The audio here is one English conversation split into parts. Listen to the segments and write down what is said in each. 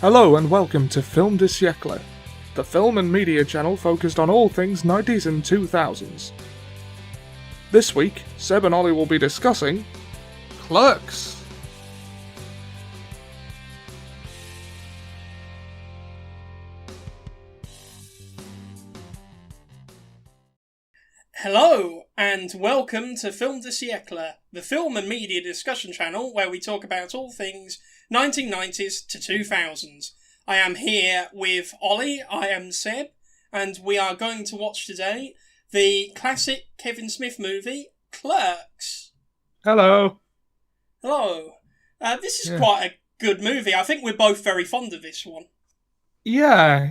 Hello and welcome to Film de Siecle, the film and media channel focused on all things 90s and 2000s. This week, Seb and Olly will be discussing Clerks. Hello, and welcome to Film de Siecle, the film and media discussion channel where we talk about all things 1990s to 2000s. I am here with Ollie, I am Seb, and we are going to watch today the classic Kevin Smith movie, Clerks. Hello. Hello. This is quite a good movie. I think we're both very fond of this one. Yeah,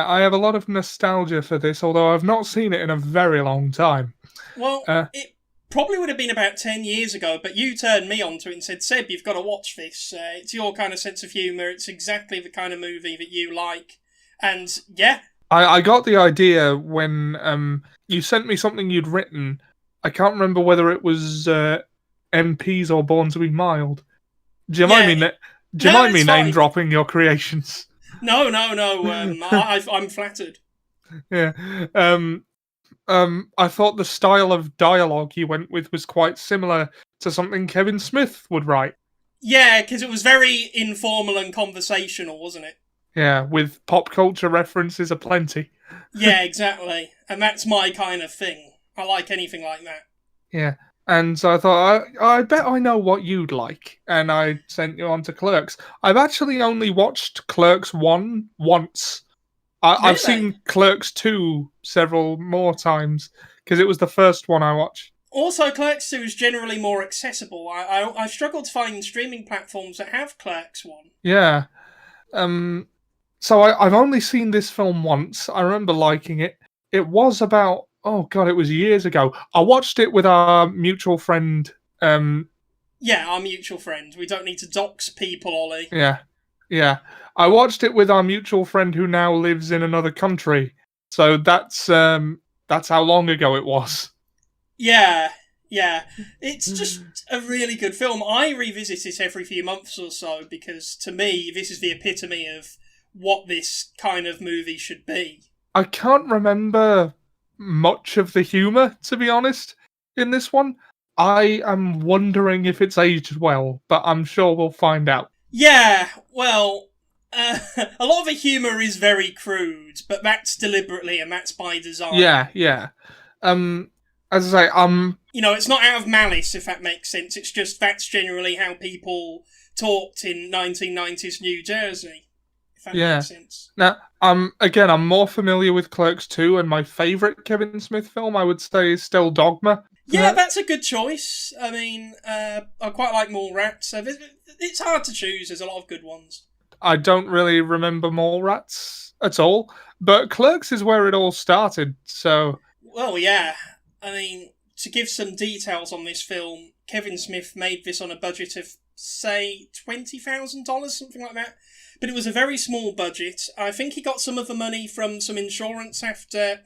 I have a lot of nostalgia for this, although I've not seen it in a very long time. Well, it probably would have been about 10 years ago, but you turned me onto it and said, Seb, you've got to watch this. It's your kind of sense of humour. It's exactly the kind of movie that you like. And, yeah. I got the idea when you sent me something you'd written. I can't remember whether it was MPs or Born to be Mild. Do you mind me name-dropping your creations? No. I'm flattered. Yeah. I thought the style of dialogue he went with was quite similar to something Kevin Smith would write. Yeah, because it was very informal and conversational, wasn't it? Yeah, with pop culture references aplenty. Yeah, exactly. And that's my kind of thing. I like anything like that. Yeah. And so I thought, I bet I know what you'd like. And I sent you on to Clerks. I've actually only watched Clerks 1 once. Really? I've seen Clerks 2 several more times, because it was the first one I watched. Also, Clerks 2 is generally more accessible. I struggle to find streaming platforms that have Clerks 1. Yeah. So I've only seen this film once. I remember liking it. It was about... Oh, God, it was years ago. I watched it with our mutual friend. Yeah, our mutual friend. We don't need to dox people, Ollie. Yeah. I watched it with our mutual friend who now lives in another country. So that's how long ago it was. Yeah. It's just a really good film. I revisit it every few months or so because, to me, this is the epitome of what this kind of movie should be. I can't remember much of the humour, to be honest, in this one. I am wondering if it's aged well, but I'm sure we'll find out. Yeah, well, a lot of the humour is very crude, but that's deliberately and that's by design. Yeah. As I say, it's not out of malice, if that makes sense. It's just that's generally how people talked in 1990s New Jersey. If that makes sense. Now, again, I'm more familiar with Clerks 2, and my favourite Kevin Smith film, I would say, is still Dogma. Yeah, that's a good choice. I mean, I quite like Mallrats. So it's hard to choose. There's a lot of good ones. I don't really remember Mallrats at all, but Clerks is where it all started, so... Well, yeah. I mean, to give some details on this film, Kevin Smith made this on a budget of, say, $20,000, something like that. But it was a very small budget. I think he got some of the money from some insurance after,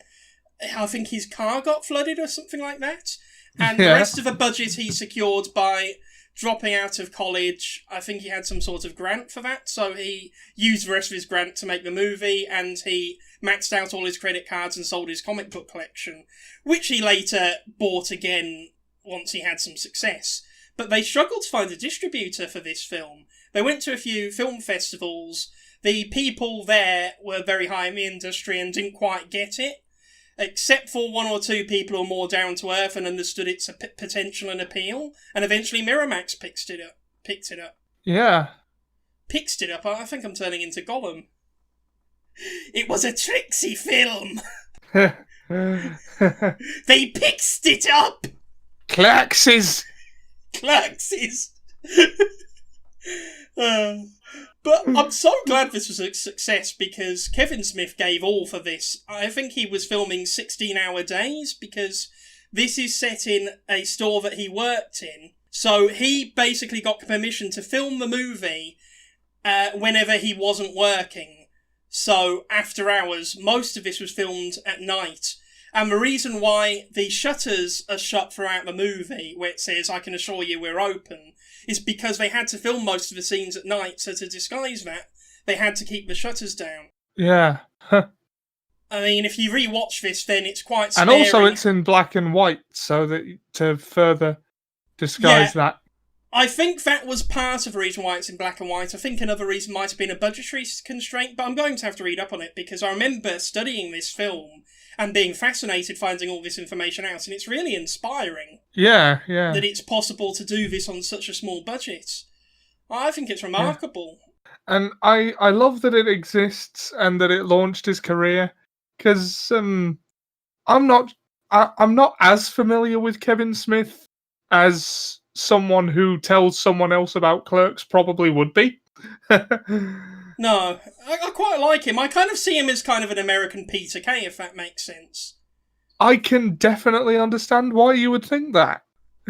I think his car got flooded or something like that. And the rest of the budget he secured by dropping out of college. I think he had some sort of grant for that. So he used the rest of his grant to make the movie, and he maxed out all his credit cards and sold his comic book collection, which he later bought again once he had some success. But they struggled to find a distributor for this film. They went to a few film festivals. The people there were very high in the industry and didn't quite get it, except for one or two people who were more down to earth and understood its potential and appeal. And eventually Miramax picked it up. Yeah. Picked it up? I think I'm turning into Gollum. It was a tricksy film. They picked it up. Clerks is. But I'm so glad this was a success because Kevin Smith gave all for this. I think he was filming 16-hour days because this is set in a store that he worked in. So he basically got permission to film the movie whenever he wasn't working. So after hours, most of this was filmed at night. And the reason why the shutters are shut throughout the movie, where it says, "I can assure you we're open," is because they had to film most of the scenes at night, so to disguise that, they had to keep the shutters down. Yeah. I mean, if you rewatch this, then it's quite And scary. also it's in black and white, so that to further disguise that. I think that was part of the reason why it's in black and white. I think another reason might have been a budgetary constraint, but I'm going to have to read up on it, because I remember studying this film and being fascinated finding all this information out, and it's really inspiring. Yeah. That it's possible to do this on such a small budget. I think it's remarkable. Yeah. And I love that it exists and that it launched his career, because I'm not as familiar with Kevin Smith as someone who tells someone else about Clerks probably would be. No, I quite like him. I kind of see him as kind of an American Peter Kay, if that makes sense. I can definitely understand why you would think that.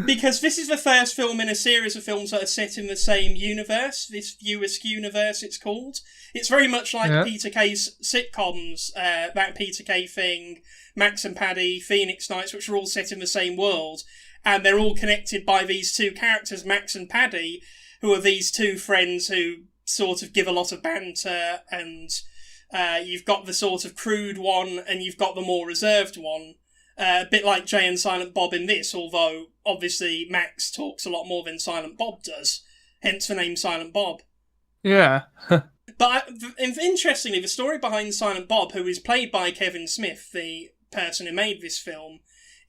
Because this is the first film in a series of films that are set in the same universe, this View Askew universe it's called. It's very much like Peter Kay's sitcoms, that Peter Kay thing, Max and Paddy, Phoenix Nights, which are all set in the same world. And they're all connected by these two characters, Max and Paddy, who are these two friends who sort of give a lot of banter, and you've got the sort of crude one, and you've got the more reserved one. A bit like Jay and Silent Bob in this, although obviously Max talks a lot more than Silent Bob does, hence the name Silent Bob. Yeah. But interestingly, the story behind Silent Bob, who is played by Kevin Smith, the person who made this film,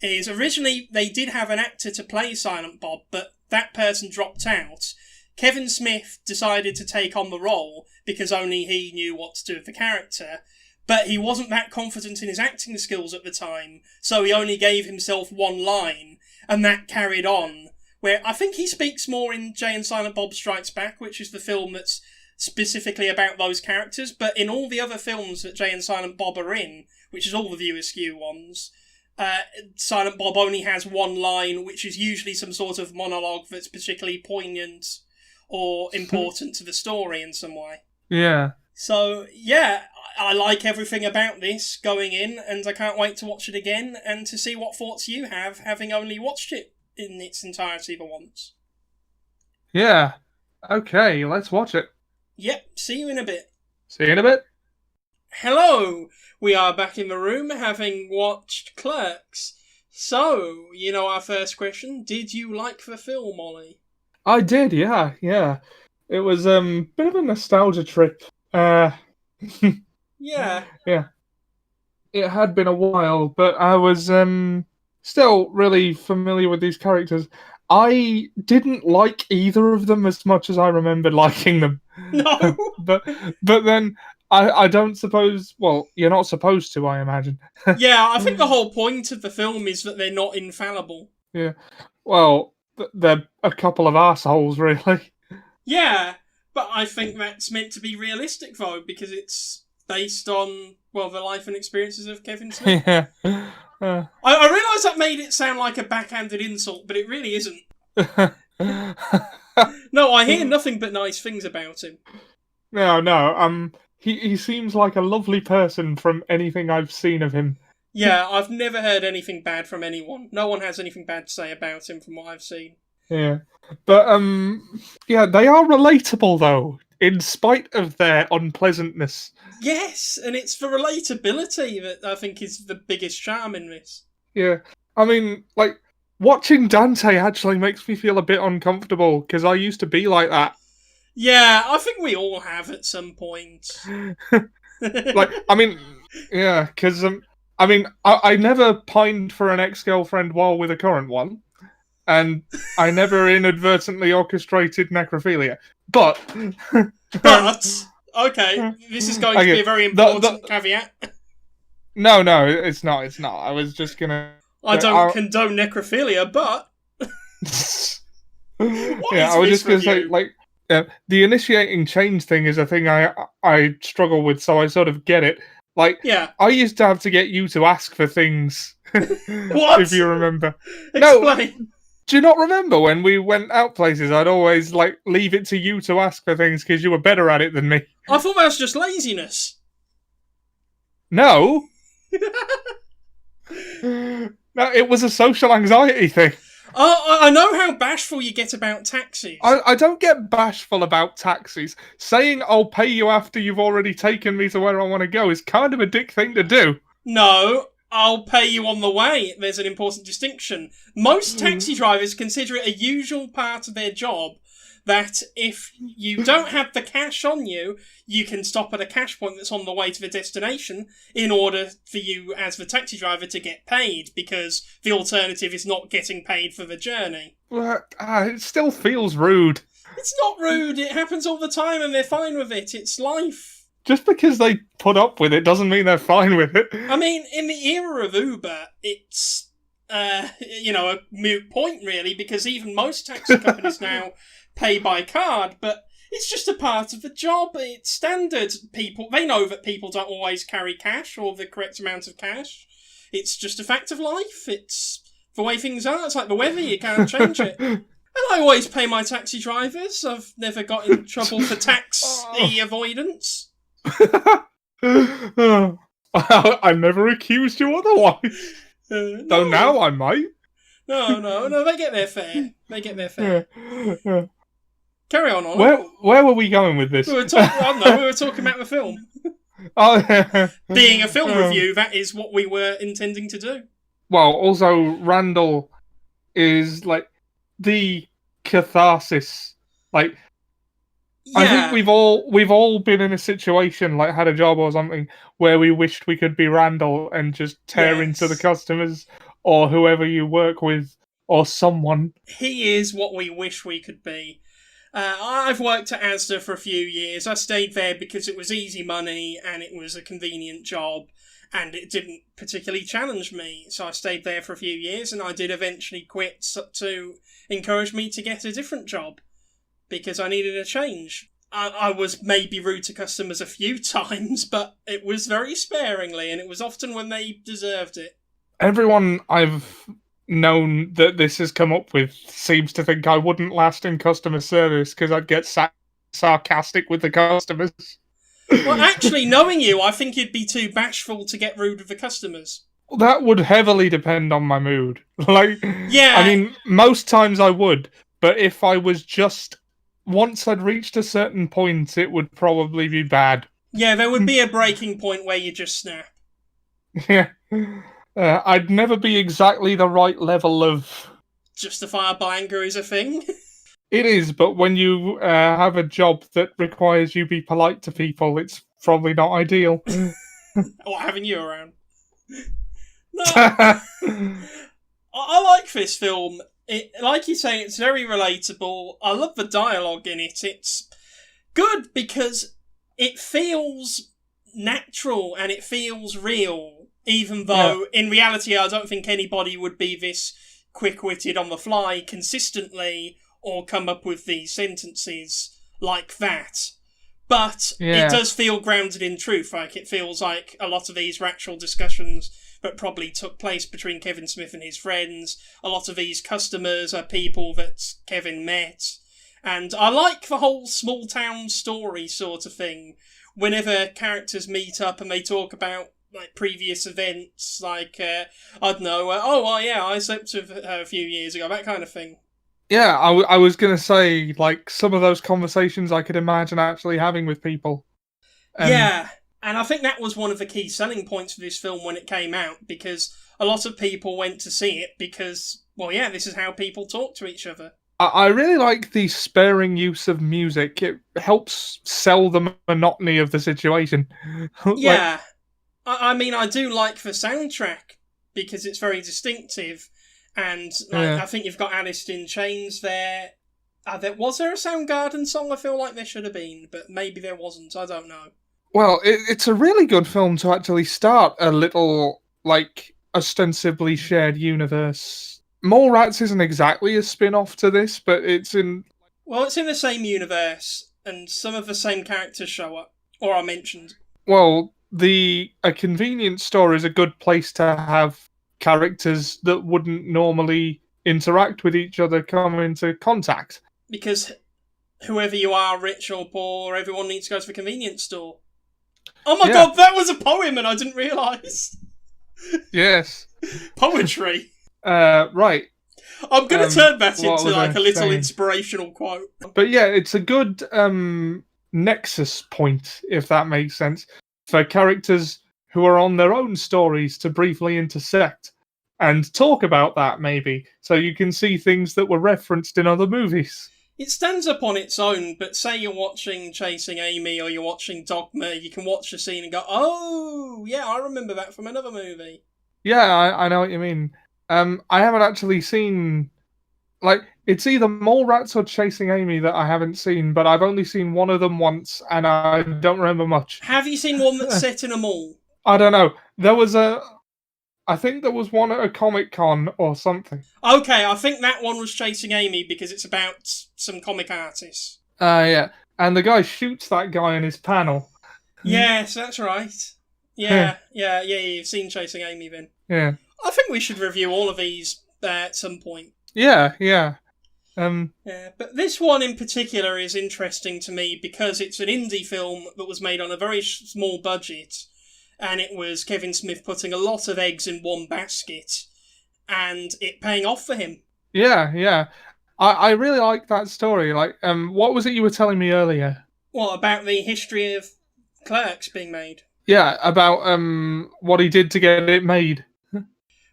is originally they did have an actor to play Silent Bob, but that person dropped out. Kevin Smith decided to take on the role because only he knew what to do with the character, but he wasn't that confident in his acting skills at the time, so he only gave himself one line, and that carried on. Where I think he speaks more in Jay and Silent Bob Strikes Back, which is the film that's specifically about those characters, but in all the other films that Jay and Silent Bob are in, which is all the View Askew ones, Silent Bob only has one line, which is usually some sort of monologue that's particularly poignant or important to the story in some way. Yeah. So, yeah, I like everything about this going in, and I can't wait to watch it again and to see what thoughts you have, having only watched it in its entirety the once. Yeah. Okay, let's watch it. Yep, see you in a bit. See you in a bit. Hello! We are back in the room having watched Clerks. So, you know our first question, did you like the film, Ollie? I did, yeah. It was a bit of a nostalgia trip. Yeah. Yeah. It had been a while, but I was still really familiar with these characters. I didn't like either of them as much as I remembered liking them. No! but then I don't suppose... Well, you're not supposed to, I imagine. Yeah, I think the whole point of the film is that they're not infallible. Yeah. Well, they're a couple of assholes, really. Yeah, but I think that's meant to be realistic, though, because it's based on, well, the life and experiences of Kevin Smith. Yeah. I realise that made it sound like a backhanded insult, but it really isn't. No, I hear nothing but nice things about him. No. He seems like a lovely person from anything I've seen of him. Yeah, I've never heard anything bad from anyone. No one has anything bad to say about him from what I've seen. Yeah. But, yeah, they are relatable, though, in spite of their unpleasantness. Yes, and it's the relatability that I think is the biggest charm in this. Yeah. I mean, like, watching Dante actually makes me feel a bit uncomfortable, because I used to be like that. Yeah, I think we all have at some point. Like, I mean, yeah, because, I never pined for an ex-girlfriend while with a current one, and I never inadvertently orchestrated necrophilia. But... Okay, this is going to be a very important caveat. No, it's not. I was just gonna... I don't condone necrophilia, but... I was just gonna say, like, the initiating change thing is a thing I struggle with, so I sort of get it. Like, yeah. I used to have to get you to ask for things. What? If you remember. Explain. No, do you not remember when we went out places, I'd always, like, leave it to you to ask for things because you were better at it than me? I thought that was just laziness. No. No, it was a social anxiety thing. I know how bashful you get about taxis. I don't get bashful about taxis. Saying I'll pay you after you've already taken me to where I want to go is kind of a dick thing to do. No, I'll pay you on the way. There's an important distinction. Most taxi drivers consider it a usual part of their job that if you don't have the cash on you, you can stop at a cash point that's on the way to the destination in order for you, as the taxi driver, to get paid, because the alternative is not getting paid for the journey. It still feels rude. It's not rude. It happens all the time and they're fine with it. It's life. Just because they put up with it doesn't mean they're fine with it. I mean, in the era of Uber, it's, a moot point, really, because even most taxi companies now pay by card, but it's just a part of the job. It's standard. They know that people don't always carry cash or the correct amount of cash. It's just a fact of life. It's the way things are. It's like the weather, you can't change it. And I always pay my taxi drivers. I've never got in trouble for tax avoidance. I never accused you otherwise. Though now I might. No, they get their fare. They get their fare. Carry on. Where were we going with this? We were talking about the film. Being a film review, that is what we were intending to do. Well, also, Randall is, like, the catharsis. Like, yeah. I think we've all been in a situation, like, had a job or something, where we wished we could be Randall and just tear into the customers or whoever you work with or someone. He is what we wish we could be. I've worked at Asda for a few years. I stayed there because it was easy money and it was a convenient job and it didn't particularly challenge me. So I stayed there for a few years and I did eventually quit to encourage me to get a different job because I needed a change. I was maybe rude to customers a few times, but it was very sparingly and it was often when they deserved it. Everyone I've known that this has come up with seems to think I wouldn't last in customer service because I'd get sarcastic with the customers. Well, actually, knowing you, I think you'd be too bashful to get rude with the customers. That would heavily depend on my mood. Yeah. I mean, most times I would, but if I was just... Once I'd reached a certain point, it would probably be bad. Yeah, there would be a breaking point where you just snap. Yeah. I'd never be exactly the right level of... Justifiable anger is a thing? It is, but when you have a job that requires you be polite to people, it's probably not ideal. Or having you around. No. I like this film. Like you say, it's very relatable. I love the dialogue in it. It's good because it feels natural and it feels real. Even though, in reality, I don't think anybody would be this quick-witted on the fly consistently or come up with these sentences like that. But it does feel grounded in truth. Like, it feels like a lot of these were actual discussions that probably took place between Kevin Smith and his friends. A lot of these customers are people that Kevin met. And I like the whole small-town story sort of thing. Whenever characters meet up and they talk about like previous events, like I don't know, I slept with her a few years ago, that kind of thing. Yeah, I was gonna say, like, some of those conversations I could imagine actually having with people. Yeah, and I think that was one of the key selling points for this film when it came out, because a lot of people went to see it because, well, yeah, this is how people talk to each other. I really like the sparing use of music. It helps sell the monotony of the situation. Yeah. I mean, I do like the soundtrack because it's very distinctive, and I think you've got Alice in Chains there. Was there a Soundgarden song? I feel like there should have been, but maybe there wasn't. I don't know. Well, it's a really good film to actually start a little, like, ostensibly shared universe. Mallrats isn't exactly a spin-off to this, but it's in... Well, it's in the same universe, and some of the same characters show up, or are mentioned. Well... A convenience store is a good place to have characters that wouldn't normally interact with each other come into contact. Because whoever you are, rich or poor, everyone needs to go to the convenience store. Oh my god, that was a poem and I didn't realise. Yes. Poetry. Right. I'm going to turn that What into was I like a little saying? inspirational quote. But yeah, it's a good nexus point, if that makes sense, for characters who are on their own stories to briefly intersect and talk about that, maybe, so you can see things that were referenced in other movies. It stands up on its own, but say you're watching Chasing Amy or you're watching Dogma, you can watch the scene and go, oh, yeah, I remember that from another movie. Yeah, I know what you mean. I haven't actually seen, like, it's either Mallrats or Chasing Amy that I haven't seen, but I've only seen one of them once, and I don't remember much. Have you seen one that's set in a mall? I don't know. I think there was one at a Comic Con or something. Okay, I think that one was Chasing Amy because it's about some comic artists. Yeah. And the guy shoots that guy in his panel. Yes, that's right. Yeah, you've seen Chasing Amy then. Yeah. I think we should review all of these at some point. Yeah. Yeah, but this one in particular is interesting to me because it's an indie film that was made on a very small budget, and it was Kevin Smith putting a lot of eggs in one basket, and it paying off for him. Yeah. I really like that story. Like, what was it you were telling me earlier? What about the history of Clerks being made? Yeah, about what he did to get it made.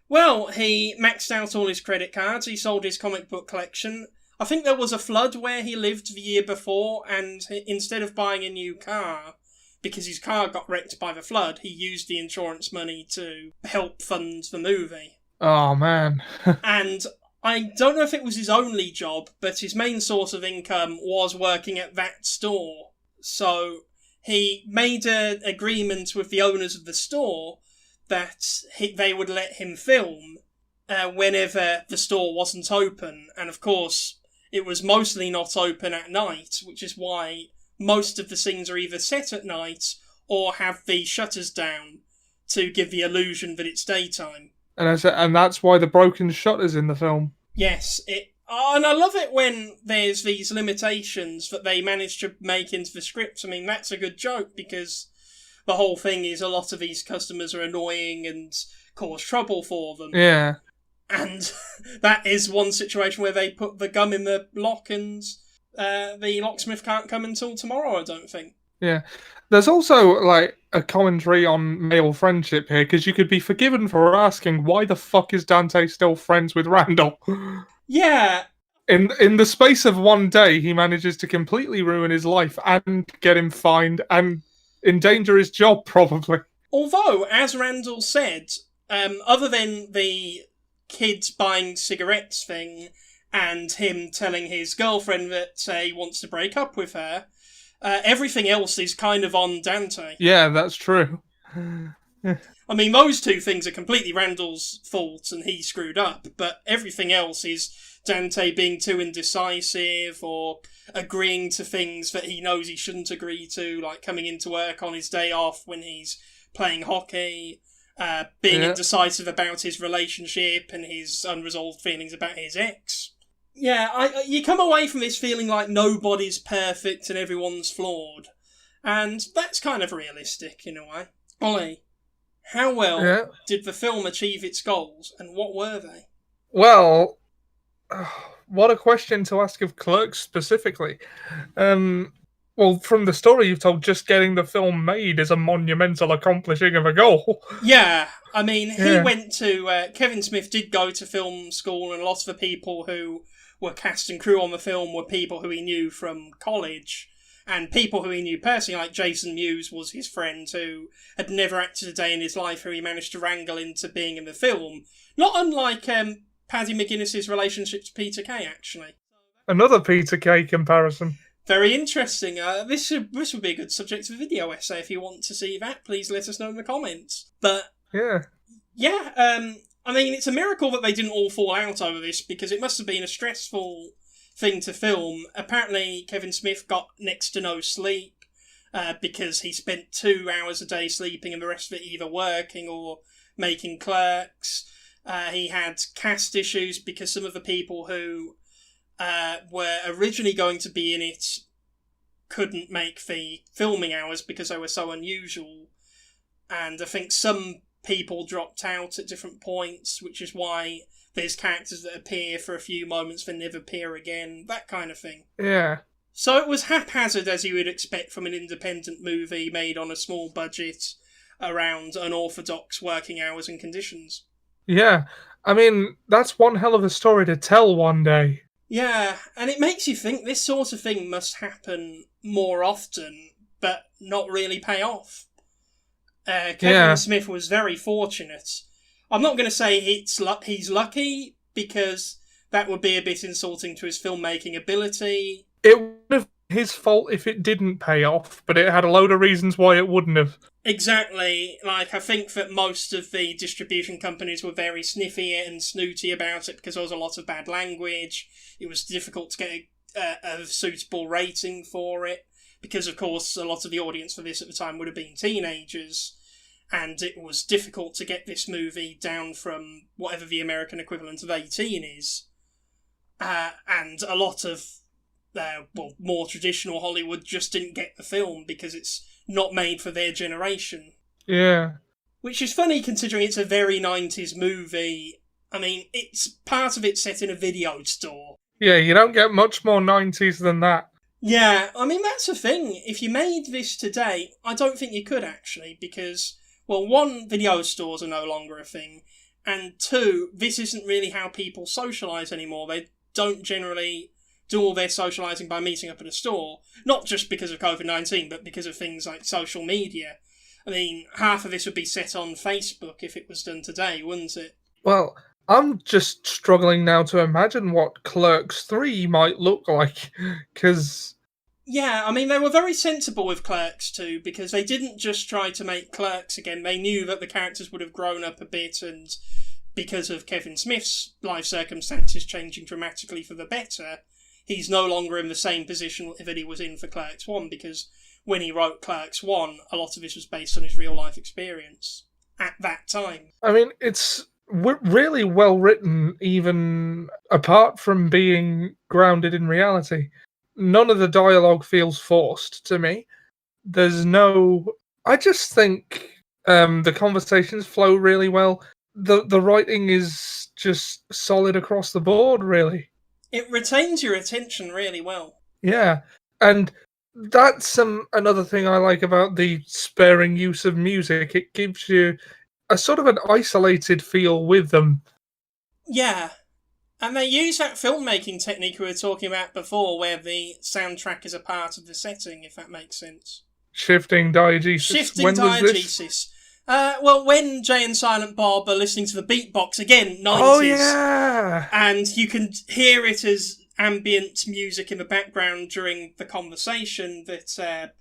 Well, he maxed out all his credit cards, he sold his comic book collection. I think there was a flood where he lived the year before, and instead of buying a new car, because his car got wrecked by the flood, he used the insurance money to help fund the movie. Oh, man. And I don't know if it was his only job, but his main source of income was working at that store. So he made an agreement with the owners of the store that they would let him film whenever the store wasn't open. And of course, it was mostly not open at night, which is why most of the scenes are either set at night or have the shutters down to give the illusion that it's daytime. And that's why the broken shutters in the film. Yes, and I love it when there's these limitations that they manage to make into the scripts. I mean, that's a good joke because the whole thing is a lot of these customers are annoying and cause trouble for them. Yeah. And that is one situation where they put the gum in the lock and the locksmith can't come until tomorrow, I don't think. Yeah. There's also, like, a commentary on male friendship here, because you could be forgiven for asking, why the fuck is Dante still friends with Randall? Yeah. In the space of one day, he manages to completely ruin his life and get him fined and endanger his job, probably. Although, as Randall said, other than the kids buying cigarettes thing and him telling his girlfriend that he wants to break up with her, everything else is kind of on Dante. Yeah, that's true. I mean, those two things are completely Randall's fault and he screwed up, but everything else is Dante being too indecisive or agreeing to things that he knows he shouldn't agree to, like coming into work on his day off when he's playing hockey, being indecisive about his relationship and his unresolved feelings about his ex. Yeah, you come away from this feeling like nobody's perfect and everyone's flawed. And that's kind of realistic in a way. Ollie, how well did the film achieve its goals and what were they? Well, what a question to ask of Clerks specifically. Well, from the story you've told, just getting the film made is a monumental accomplishing of a goal. Yeah, I mean, he went to... Kevin Smith did go to film school, and a lot of the people who were cast and crew on the film were people who he knew from college, and people who he knew personally, like Jason Mewes was his friend who had never acted a day in his life, who he managed to wrangle into being in the film. Not unlike Paddy McGuinness's relationship to Peter Kay, actually. Another Peter Kay comparison. Very interesting. This would be a good subject of a video essay. If you want to see that, please let us know in the comments. But I mean, it's a miracle that they didn't all fall out over this because it must have been a stressful thing to film. Apparently, Kevin Smith got next to no sleep because he spent 2 hours a day sleeping and the rest of it either working or making Clerks. He had cast issues because some of the people who were originally going to be in it couldn't make the filming hours because they were so unusual. And I think some people dropped out at different points, which is why there's characters that appear for a few moments then never appear again, that kind of thing. Yeah. So it was haphazard, as you would expect from an independent movie made on a small budget around unorthodox working hours and conditions. Yeah. I mean, that's one hell of a story to tell one day. Yeah, and it makes you think this sort of thing must happen more often, but not really pay off. Kevin Smith was very fortunate. I'm not going to say he's lucky, because that would be a bit insulting to his filmmaking ability. It would have been his fault if it didn't pay off, but it had a load of reasons why it wouldn't have. Exactly. Like, I think that most of the distribution companies were very sniffy and snooty about it because there was a lot of bad language. It was difficult to get a suitable rating for it because, of course, a lot of the audience for this at the time would have been teenagers, and it was difficult to get this movie down from whatever the American equivalent of 18 is. And a lot of more traditional Hollywood just didn't get the film because it's not made for their generation. Yeah. Which is funny considering it's a very 90s movie. I mean, it's part of it set in a video store. Yeah, you don't get much more 90s than that. Yeah, I mean, that's the thing. If you made this today, I don't think you could actually, because, well, one, video stores are no longer a thing, and two, this isn't really how people socialise anymore. They don't generally do all their socialising by meeting up at a store. Not just because of COVID-19, but because of things like social media. I mean, half of this would be set on Facebook if it was done today, wouldn't it? Well, I'm just struggling now to imagine what Clerks 3 might look like, because... Yeah, I mean, they were very sensible with Clerks 2, because they didn't just try to make Clerks again. They knew that the characters would have grown up a bit, and because of Kevin Smith's life circumstances changing dramatically for the better, he's no longer in the same position that he was in for Clerks 1, because when he wrote Clerks 1, a lot of this was based on his real-life experience at that time. I mean, it's really well written, even apart from being grounded in reality. None of the dialogue feels forced to me. There's no... I just think the conversations flow really well. The writing is just solid across the board, really. It retains your attention really well. Yeah, and that's another thing I like about the sparing use of music. It gives you a sort of an isolated feel with them. Yeah, and they use that filmmaking technique we were talking about before, where the soundtrack is a part of the setting, if that makes sense. Shifting diegesis. Shifting when diegesis. Well, when Jay and Silent Bob are listening to the beatbox, again, 90s. Oh, yeah! And you can hear it as ambient music in the background during the conversation that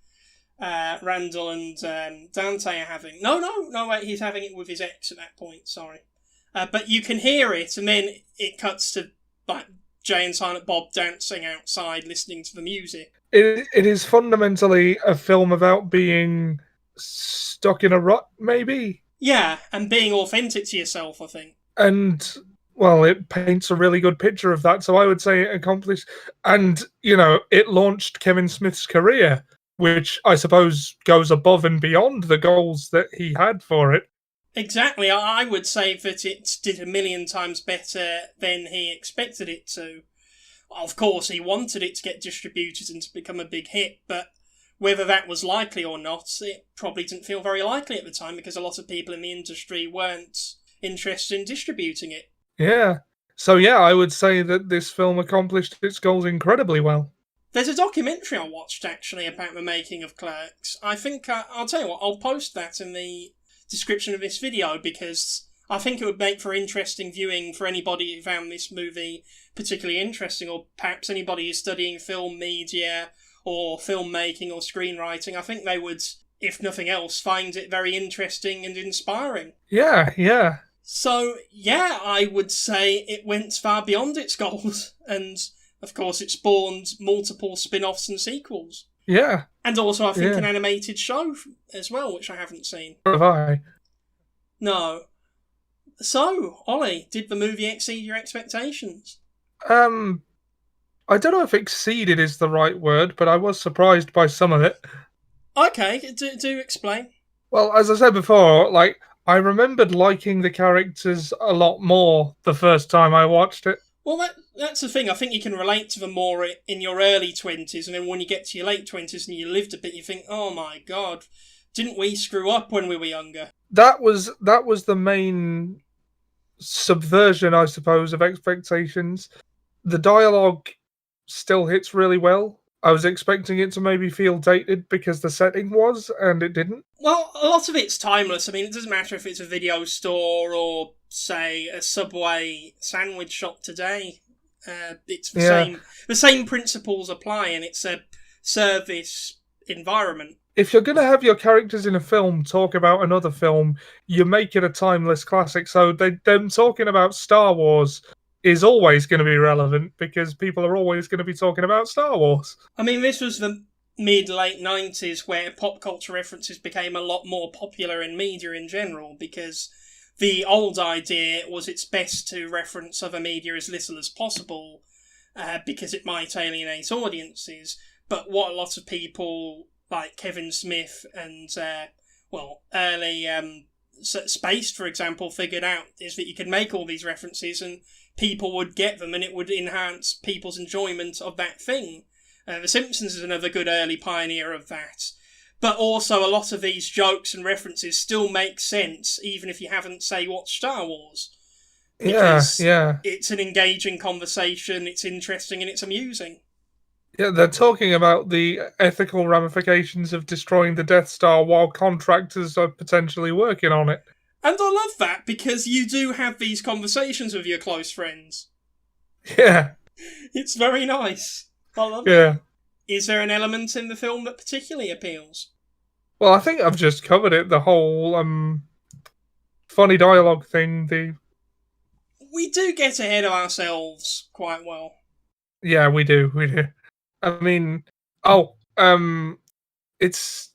Randall and Dante are having. No, wait, he's having it with his ex at that point, sorry. But you can hear it, and then it cuts to like Jay and Silent Bob dancing outside, listening to the music. It is fundamentally a film about being stuck in a rut, maybe? Yeah, and being authentic to yourself, I think. And, well, it paints a really good picture of that, so I would say it accomplished... And, you know, it launched Kevin Smith's career, which I suppose goes above and beyond the goals that he had for it. Exactly, I would say that it did a million times better than he expected it to. Of course, he wanted it to get distributed and to become a big hit, but whether that was likely or not, it probably didn't feel very likely at the time because a lot of people in the industry weren't interested in distributing it. Yeah. So yeah, I would say that this film accomplished its goals incredibly well. There's a documentary I watched, actually, about the making of Clerks. I think, I'll tell you what, I'll post that in the description of this video because I think it would make for interesting viewing for anybody who found this movie particularly interesting, or perhaps anybody who's studying film media or filmmaking or screenwriting. I think they would, if nothing else, find it very interesting and inspiring. Yeah. So, yeah, I would say it went far beyond its goals, and of course it spawned multiple spin-offs and sequels. Yeah. And also, I think, an animated show as well, which I haven't seen. Have I? No. So, Ollie, did the movie exceed your expectations? I don't know if exceeded is the right word, but I was surprised by some of it. Okay, do explain. Well, as I said before, like, I remembered liking the characters a lot more the first time I watched it. Well, that's the thing. I think you can relate to them more in your early 20s, and then when you get to your late 20s and you lived a bit, you think, oh my god, didn't we screw up when we were younger? That was the main subversion, I suppose, of expectations. The dialogue still hits really well. I was expecting it to maybe feel dated because the setting was, and it didn't. Well, a lot of it's timeless. I mean, it doesn't matter if it's a video store or, say, a Subway sandwich shop today. It's Yeah. the same principles apply, and it's a service environment. If you're going to have your characters in a film talk about another film, you make it a timeless classic. So them talking about Star Wars is always going to be relevant because people are always going to be talking about Star Wars. I mean, this was the mid-late 90s where pop culture references became a lot more popular in media in general, because the old idea was it's best to reference other media as little as possible, because it might alienate audiences. But what a lot of people like Kevin Smith and, early Spaced, for example, figured out is that you could make all these references and people would get them and it would enhance people's enjoyment of that thing. The Simpsons is another good early pioneer of that. But also a lot of these jokes and references still make sense even if you haven't, say, watched Star Wars. Because Yeah. it's an engaging conversation, it's interesting and it's amusing. Yeah, they're talking about the ethical ramifications of destroying the Death Star while contractors are potentially working on it. And I love that because you do have these conversations with your close friends. Yeah. It's very nice. I love Yeah. it. Is there an element in the film that particularly appeals? Well, I think I've just covered it. The whole funny dialogue thing. We do get ahead of ourselves quite well. Yeah, we do. I mean, it's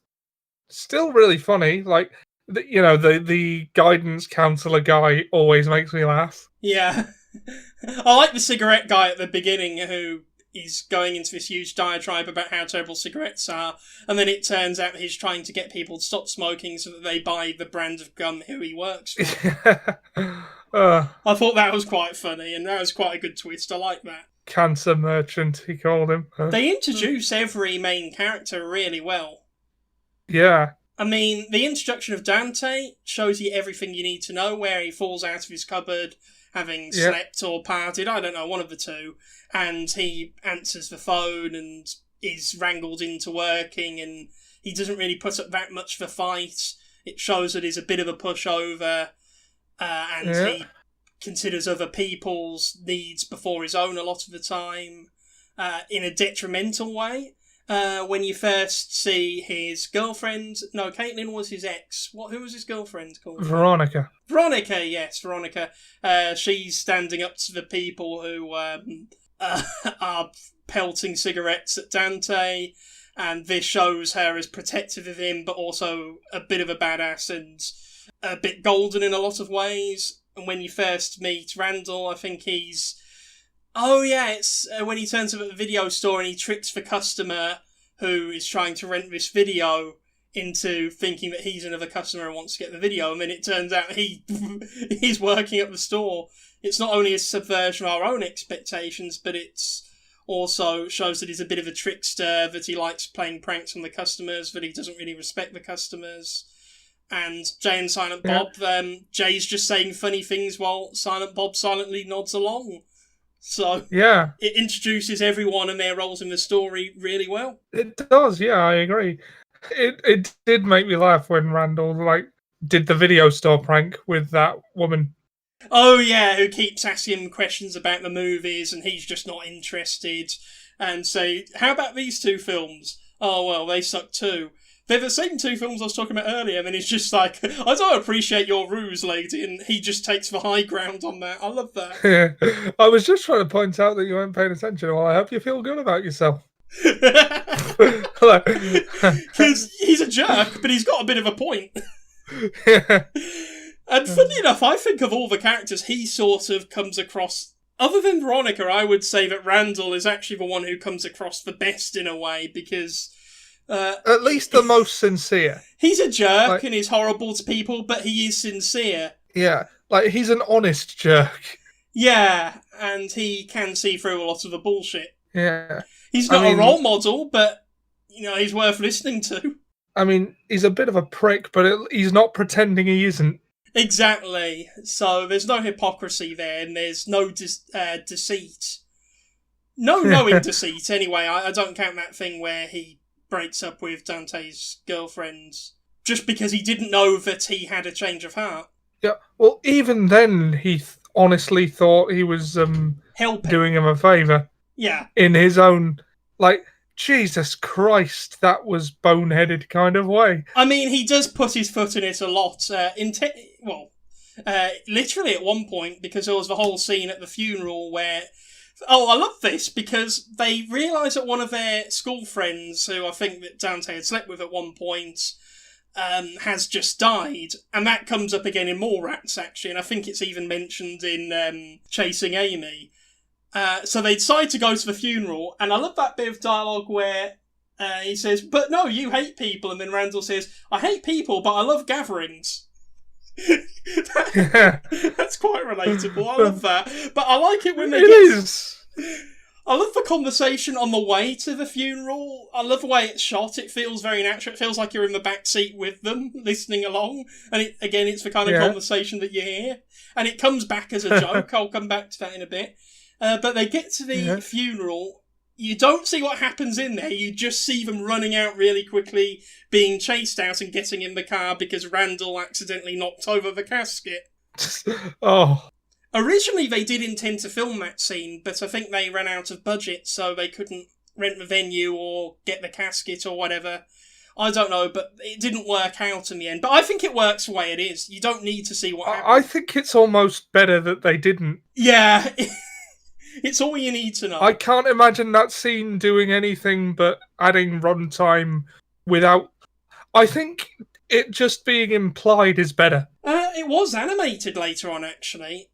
still really funny. Like, the guidance counselor guy always makes me laugh. Yeah. I like the cigarette guy at the beginning who is going into this huge diatribe about how terrible cigarettes are, and then it turns out he's trying to get people to stop smoking so that they buy the brand of gum who he works for. I thought that was quite funny, and that was quite a good twist. I like that. Cancer merchant, he called him. They introduce every main character really well. Yeah. I mean, the introduction of Dante shows you everything you need to know, where he falls out of his cupboard, having slept or partied, I don't know, one of the two, and he answers the phone and is wrangled into working, and he doesn't really put up that much of a fight. It shows that he's a bit of a pushover, and he considers other people's needs before his own a lot of the time, in a detrimental way. When you first see his girlfriend, no, Caitlin was his ex. Who was his girlfriend called? Veronica. Veronica, yes, Veronica. She's standing up to the people who are pelting cigarettes at Dante, and this shows her as protective of him, but also a bit of a badass and a bit golden in a lot of ways. And when you first meet Randall, I think he's... Oh yeah, it's when he turns up at the video store and he tricks the customer who is trying to rent this video into thinking that he's another customer and wants to get the video, and then it turns out he's working at the store. It's not only a subversion of our own expectations, but it's also shows that he's a bit of a trickster, that he likes playing pranks on the customers, that he doesn't really respect the customers. And Jay and Silent Bob, Jay's just saying funny things while Silent Bob silently nods along. So yeah, it introduces everyone and their roles in the story really well. It does, yeah, I agree. It did make me laugh when Randall did the video store prank with that woman. Oh yeah, who keeps asking him questions about the movies and he's just not interested. And say, how about these two films? Oh well, they suck too. They're the same two films I was talking about earlier, and he's just like, I don't appreciate your ruse, lady, and he just takes the high ground on that. I love that. I was just trying to point out that you weren't paying attention. Well, I hope you feel good about yourself. Because he's a jerk, but he's got a bit of a point. And funny enough, I think of all the characters, he sort of comes across... Other than Veronica, I would say that Randall is actually the one who comes across the best in a way, because... At least the most sincere. He's a jerk Like, and he's horrible to people, but he is sincere. yeah, like he's an honest jerk. Yeah, and he can see through a lot of the bullshit. Yeah. He's I not a mean, role model, but, he's worth listening to. I mean, he's a bit of a prick, but he's not pretending he isn't. Exactly. So there's no hypocrisy there, and there's no deceit. No knowing deceit, anyway. I don't count that thing where he breaks up with Dante's girlfriend just because he didn't know that he had a change of heart. Yeah, well, even then, he honestly thought he was Helping. doing him a favour. Yeah. In his own, like, Jesus Christ, that was boneheaded kind of way. I mean, he does put his foot in it a lot. Literally at one point, because there was the whole scene at the funeral where... Oh, I love this, because they realise that one of their school friends, who I think that Dante had slept with at one point, has just died. And that comes up again in more Rats, actually, and I think it's even mentioned in Chasing Amy. So they decide to go to the funeral, and I love that bit of dialogue where he says, "But no, you hate people," and then Randall says, "I hate people, but I love gatherings." That's quite relatable. I love that. But I like it when they I love the conversation on the way to the funeral. I love the way it's shot. It feels very natural. It feels like you're in the back seat with them, listening along. And it's the kind of conversation that you hear. And it comes back as a joke. I'll come back to that in a bit. But they get to the funeral. You don't see what happens in there. You just see them running out really quickly, being chased out and getting in the car because Randall accidentally knocked over the casket. Oh. Originally, they did intend to film that scene, but I think they ran out of budget, so they couldn't rent the venue or get the casket or whatever. I don't know, but it didn't work out in the end. But I think it works the way it is. You don't need to see what happens. I think it's almost better that they didn't. Yeah. It's all you need to know. I can't imagine that scene doing anything but adding runtime without... I think it just being implied is better. It was animated later on, actually.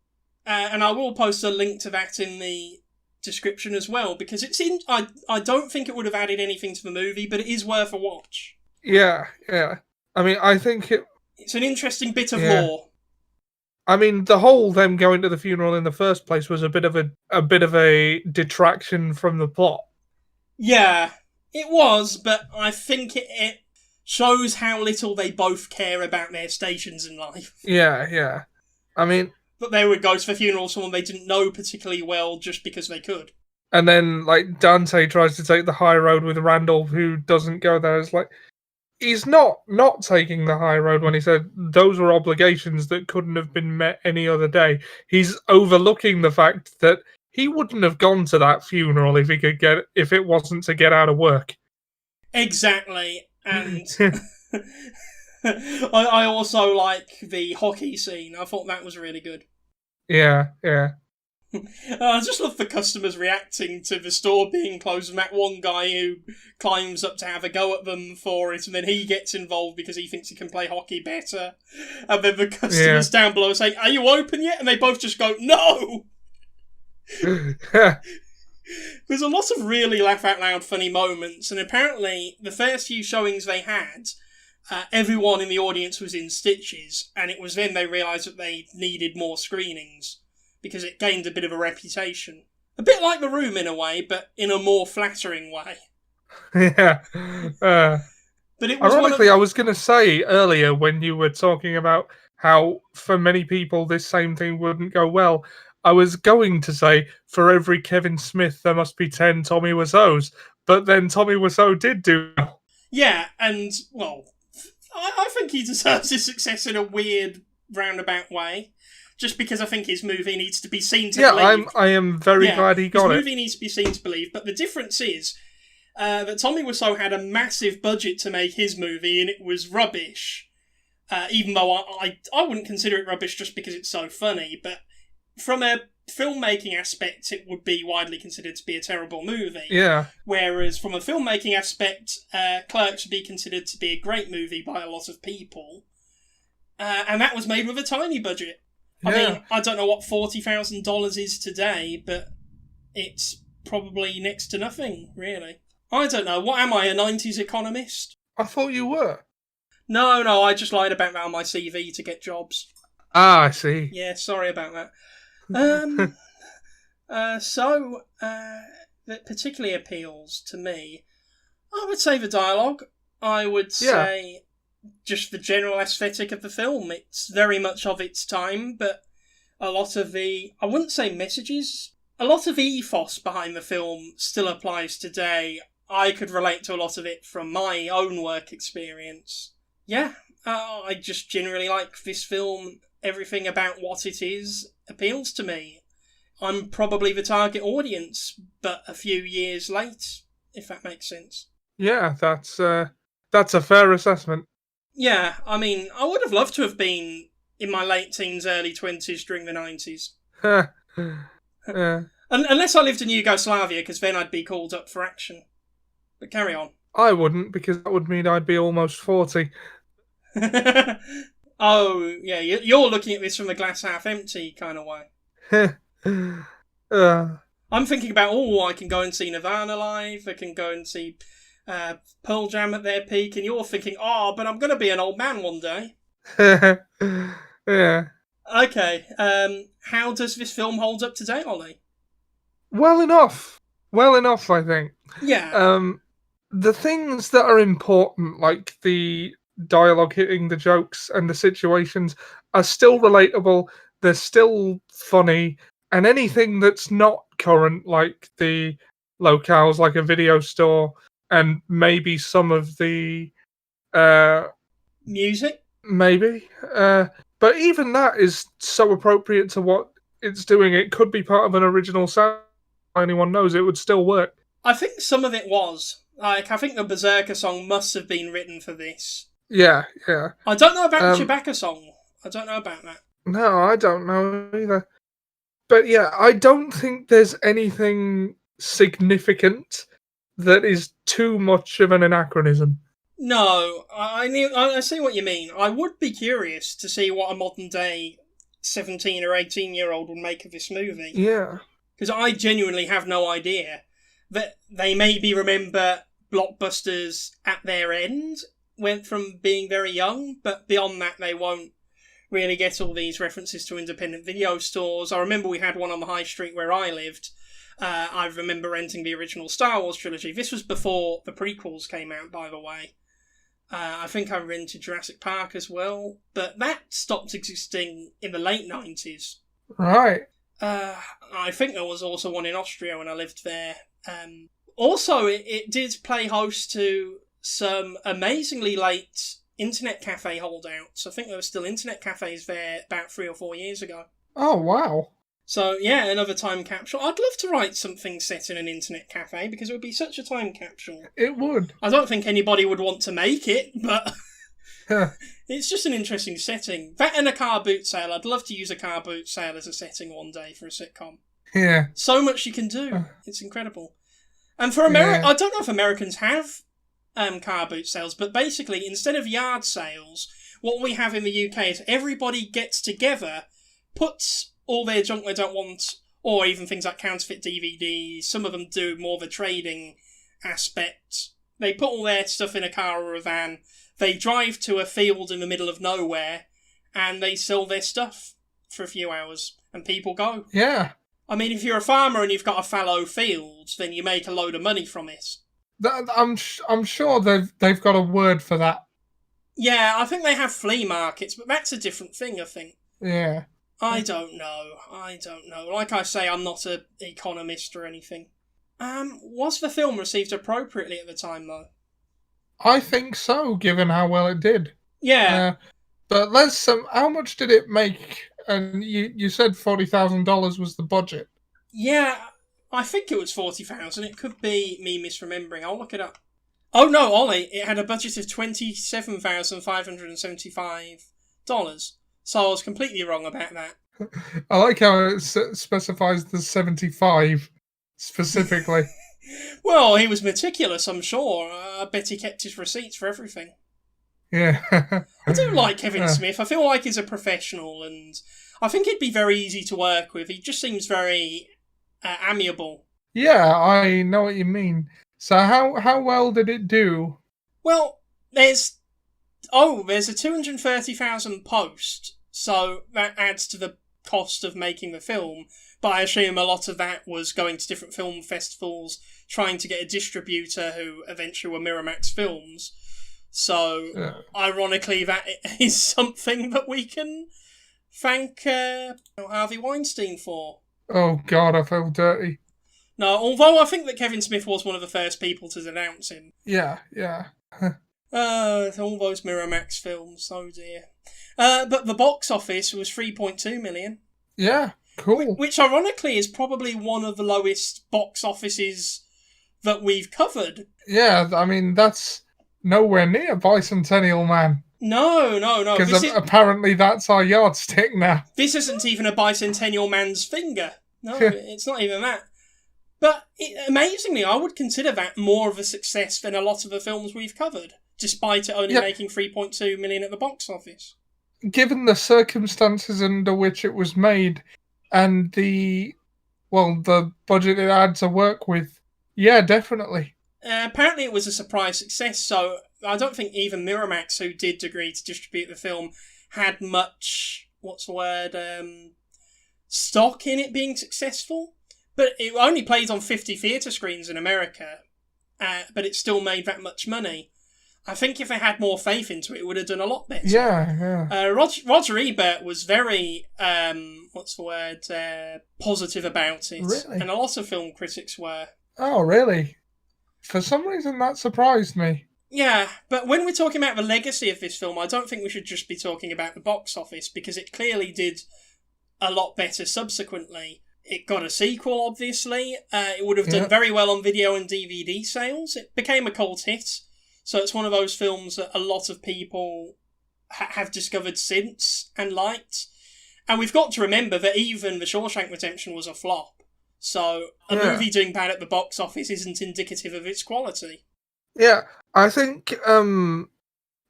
And I will post a link to that in the description as well, because it's in... I don't think it would have added anything to the movie, but it is worth a watch. Yeah. I mean, I think it's an interesting bit of lore. I mean, the whole them going to the funeral in the first place was a bit of a detraction from the plot. Yeah, it was, but I think it shows how little they both care about their stations in life. Yeah. I mean... But they would go to the funeral of someone they didn't know particularly well just because they could. And then, like, Dante tries to take the high road with Randall, who doesn't go there. It's like... He's not taking the high road when he said those were obligations that couldn't have been met any other day. He's overlooking the fact that he wouldn't have gone to that funeral if it wasn't to get out of work. Exactly. And I also like the hockey scene. I thought that was really good. Yeah. I just love the customers reacting to the store being closed, and that one guy who climbs up to have a go at them for it, and then he gets involved because he thinks he can play hockey better. And then the customers down below say, "Are you open yet?" And they both just go, "No!" There's a lot of really laugh-out-loud funny moments, and apparently the first few showings they had, everyone in the audience was in stitches, and it was then they realised that they needed more screenings, because it gained a bit of a reputation. A bit like The Room in a way, but in a more flattering way. Yeah. But it was ironically, I was going to say earlier when you were talking about how for many people this same thing wouldn't go well, I was going to say for every Kevin Smith there must be 10 Tommy Wiseau's, but then Tommy Wiseau did do well. Yeah, and, well, I think he deserves his success in a weird, roundabout way. Just because I think his movie needs to be seen to believe. I am very glad he got it. His movie needs to be seen to believe, but the difference is that Tommy Wiseau had a massive budget to make his movie, and it was rubbish. Even though I wouldn't consider it rubbish just because it's so funny, but from a filmmaking aspect, it would be widely considered to be a terrible movie. Yeah. Whereas from a filmmaking aspect, Clerks would be considered to be a great movie by a lot of people. And that was made with a tiny budget. I mean, I don't know what $40,000 is today, but it's probably next to nothing, really. I don't know. What am I, a 90s economist? I thought you were. No, I just lied about that on my CV to get jobs. Ah, I see. Yeah, sorry about that. Um, that particularly appeals to me. I would say the dialogue. I would Yeah. say just the general aesthetic of the film. It's very much of its time, but a lot of I wouldn't say messages, a lot of the ethos behind the film still applies today. I could relate to a lot of it from my own work experience. Yeah, I just generally like this film. Everything about what it is appeals to me. I'm probably the target audience, but a few years late, if that makes sense. Yeah, that's a fair assessment. Yeah, I mean, I would have loved to have been in my late teens, early 20s during the 90s. Yeah. Unless I lived in Yugoslavia, because then I'd be called up for action. But carry on. I wouldn't, because that would mean I'd be almost 40. Oh, yeah, you're looking at this from a glass half empty kind of way. uh, I'm thinking about, I can go and see Nirvana live, I can go and see Pearl Jam at their peak, and you're thinking, but I'm going to be an old man one day. yeah. Okay, how does this film hold up today, Ollie? Well enough. Well enough, I think. Yeah. The things that are important, like the dialogue hitting the jokes and the situations, are still relatable. They're still funny, and anything that's not current, like the locales, like a video store, and maybe some of the Music? maybe, but even that is so appropriate to what it's doing. It could be part of an original sound. Anyone knows, it would still work. I think some of it was. Like, I think the Berserker song must have been written for this. Yeah. I don't know about the Chewbacca song. I don't know about that. No, I don't know either. But yeah, I don't think there's anything significant that is too much of an anachronism. No, I see what you mean. I would be curious to see what a modern day 17 or 18-year-old would make of this movie. Yeah. Because I genuinely have no idea. That they maybe remember blockbusters at their end, went from being very young, but beyond that they won't really get all these references to independent video stores. I remember we had one on the high street where I lived. I remember renting the original Star Wars trilogy. This was before the prequels came out, by the way. I think I rented Jurassic Park as well, but that stopped existing in the late 90s. Right. I think there was also one in Austria when I lived there. Also, it did play host to some amazingly late internet cafe holdouts. I think there were still internet cafes there about 3 or 4 years ago. Oh, wow. So, yeah, another time capsule. I'd love to write something set in an internet cafe because it would be such a time capsule. It would. I don't think anybody would want to make it, but it's just an interesting setting. That and a car boot sale. I'd love to use a car boot sale as a setting one day for a sitcom. Yeah. So much you can do. It's incredible. And for America, I don't know if Americans have car boot sales, but basically, instead of yard sales, what we have in the UK is everybody gets together, puts all their junk they don't want, or even things like counterfeit DVDs. Some of them do more the trading aspect. They put all their stuff in a car or a van, they drive to a field in the middle of nowhere, and they sell their stuff for a few hours, and people go. Yeah. I mean, if you're a farmer and you've got a fallow field, then you make a load of money from it. I'm sure they've got a word for that. Yeah, I think they have flea markets, but that's a different thing, I think. Yeah. I don't know. Like I say, I'm not an economist or anything. Was the film received appropriately at the time, though? I think so, given how well it did. Yeah. But how much did it make? And you said $40,000 was the budget. Yeah, I think it was 40,000. It could be me misremembering. I'll look it up. Oh no, Ollie! It had a budget of $27,575. So I was completely wrong about that. I like how it specifies the 75 specifically. Well, he was meticulous, I'm sure. I bet he kept his receipts for everything. Yeah. I do like Kevin Smith. I feel like he's a professional, and I think he'd be very easy to work with. He just seems very amiable. Yeah, I know what you mean. So how well did it do? Well, there's a 230,000 post, so that adds to the cost of making the film. But I assume a lot of that was going to different film festivals, trying to get a distributor who eventually were Miramax Films. So, Yeah. ironically, that is something that we can thank Harvey Weinstein for. Oh God, I feel dirty. No, although I think that Kevin Smith was one of the first people to denounce him. Yeah, yeah. All those Miramax films, oh dear. But the box office was 3.2 million. Yeah, cool. Which ironically is probably one of the lowest box offices that we've covered. Yeah, I mean, that's nowhere near Bicentennial Man. No. Because apparently that's our yardstick now. This isn't even a Bicentennial Man's finger. No, it's not even that. But amazingly, I would consider that more of a success than a lot of the films we've covered, despite it only making 3.2 million at the box office. Given the circumstances under which it was made and the budget it had to work with, yeah, definitely. Apparently it was a surprise success, so I don't think even Miramax, who did agree to distribute the film, had much, stock in it being successful. But it only played on 50 theatre screens in America, but it still made that much money. I think if they had more faith into it, it would have done a lot better. Yeah. Roger Ebert was very, positive about it. Really? And a lot of film critics were. Oh, really? For some reason, that surprised me. Yeah, but when we're talking about the legacy of this film, I don't think we should just be talking about the box office, because it clearly did a lot better subsequently. It got a sequel, obviously. It would have done very well on video and DVD sales. It became a cult hit. So it's one of those films that a lot of people have discovered since and liked. And we've got to remember that even The Shawshank Redemption was a flop. So a movie doing bad at the box office isn't indicative of its quality. Yeah, I think the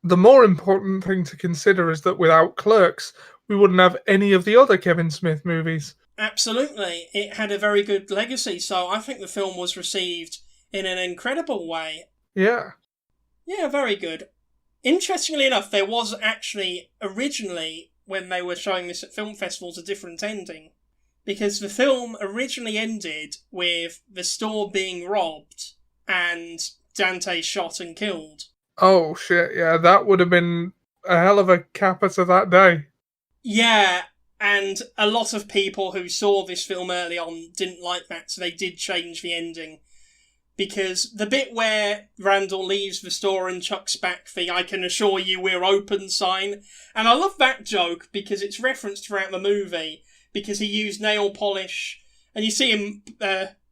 more important thing to consider is that without Clerks, we wouldn't have any of the other Kevin Smith movies. Absolutely. It had a very good legacy, so I think the film was received in an incredible way. Yeah. Yeah, very good. Interestingly enough, there was actually, originally, when they were showing this at film festivals, a different ending. Because the film originally ended with the store being robbed and Dante shot and killed. Oh, shit, yeah, that would have been a hell of a capper to that day. Yeah, and a lot of people who saw this film early on didn't like that, so they did change the ending. Because the bit where Randall leaves the store and chucks back the "I can assure you we're open" sign, and I love that joke because it's referenced throughout the movie, because he used nail polish, and you see him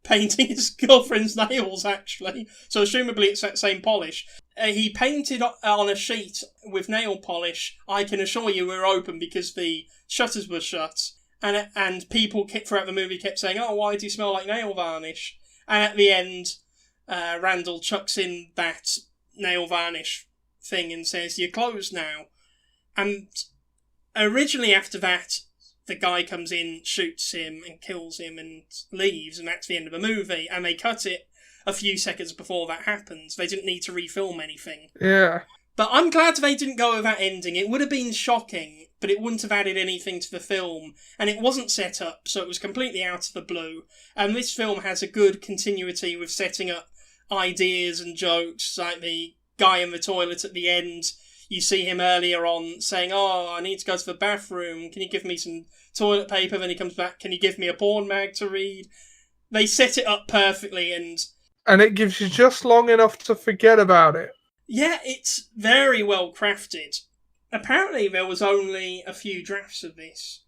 painting his girlfriend's nails, actually, so assumably it's that same polish. He painted on a sheet with nail polish, "I can assure you we're open," because the shutters were shut, and people throughout the movie kept saying, "Oh, why do you smell like nail varnish?" And at the end, Randall chucks in that nail varnish thing and says, "You're closed now." And originally after that, the guy comes in, shoots him and kills him and leaves, and that's the end of the movie. And they cut it a few seconds before that happens. They didn't need to refilm anything. Yeah. But I'm glad they didn't go with that ending. It would have been shocking, but it wouldn't have added anything to the film. And it wasn't set up, so it was completely out of the blue. And this film has a good continuity with setting up ideas and jokes, like the guy in the toilet at the end. You see him earlier on saying, "Oh, I need to go to the bathroom. Can you give me some toilet paper?" Then he comes back, "Can you give me a porn mag to read?" They set it up perfectly, and it gives you just long enough to forget about it. Yeah, it's very well crafted. Apparently there was only a few drafts of this,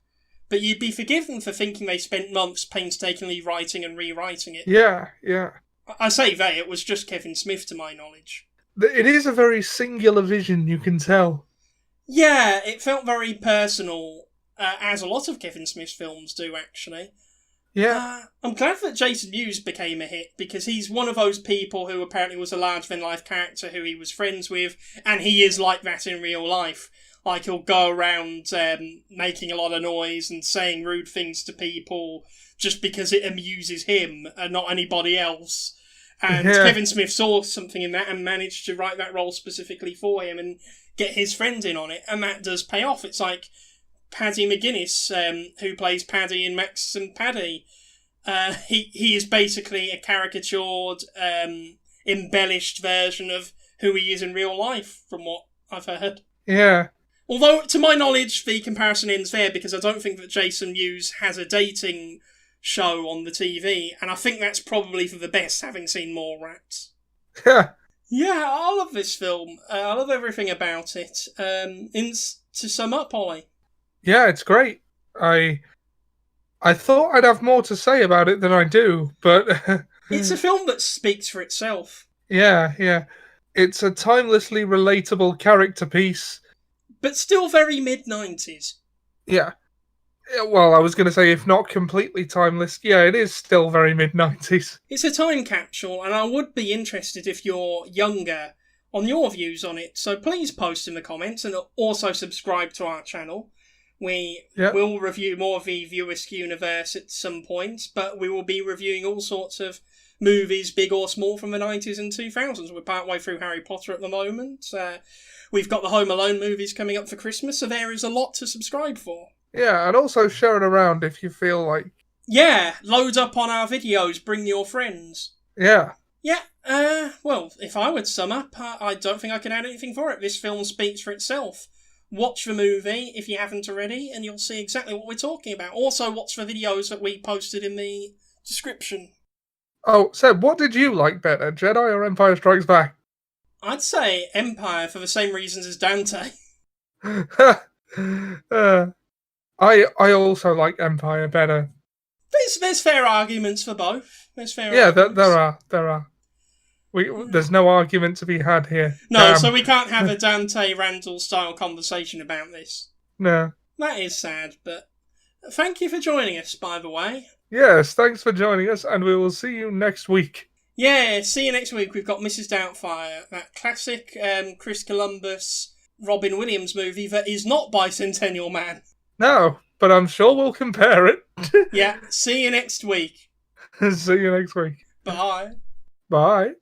but you'd be forgiven for thinking they spent months painstakingly writing and rewriting it. Yeah. I say it was just Kevin Smith to my knowledge. It is a very singular vision, you can tell. Yeah, it felt very personal, as a lot of Kevin Smith's films do, actually. Yeah. I'm glad that Jason Mewes became a hit, because he's one of those people who apparently was a larger-than-life character who he was friends with, and he is like that in real life. Like, he'll go around making a lot of noise and saying rude things to people just because it amuses him and not anybody else. And Yeah. Kevin Smith saw something in that and managed to write that role specifically for him and get his friend in on it, and that does pay off. It's like Paddy McGuinness, who plays Paddy in Max and Paddy. He is basically a caricatured, embellished version of who he is in real life, from what I've heard. Yeah. Although, to my knowledge, the comparison ends there because I don't think that Jason Mewes has a dating show on the TV, and I think that's probably for the best, having seen more Rats. Yeah, I love this film. I love everything about it. To sum up, Ollie. Yeah, it's great. I thought I'd have more to say about it than I do, but It's a film that speaks for itself. yeah. It's a timelessly relatable character piece. But still very mid-90s. Yeah. Well, I was going to say, if not completely timeless, yeah, it is still very mid-90s. It's a time capsule, and I would be interested if you're younger on your views on it. So please post in the comments and also subscribe to our channel. We will review more of the Viewisk universe at some point, but we will be reviewing all sorts of movies, big or small, from the 90s and 2000s. We're partway through Harry Potter at the moment. We've got the Home Alone movies coming up for Christmas, so there is a lot to subscribe for. Yeah, and also share it around if you feel like... Yeah, load up on our videos, bring your friends. Yeah. Yeah, well, if I would sum up, I don't think I can add anything for it. This film speaks for itself. Watch the movie if you haven't already, and you'll see exactly what we're talking about. Also, watch the videos that we posted in the description. Oh, Seb, what did you like better, Jedi or Empire Strikes Back? I'd say Empire for the same reasons as Dante. I also like Empire better. There's fair arguments for both. There are. There's no argument to be had here. No, so we can't have a Dante Randall style conversation about this. No. That is sad, but thank you for joining us, by the way. Yes, thanks for joining us, and we will see you next week. Yeah, see you next week. We've got Mrs. Doubtfire, that classic Chris Columbus, Robin Williams movie that is not Bicentennial Man. No, but I'm sure we'll compare it. Yeah, see you next week. See you next week. Bye. Bye.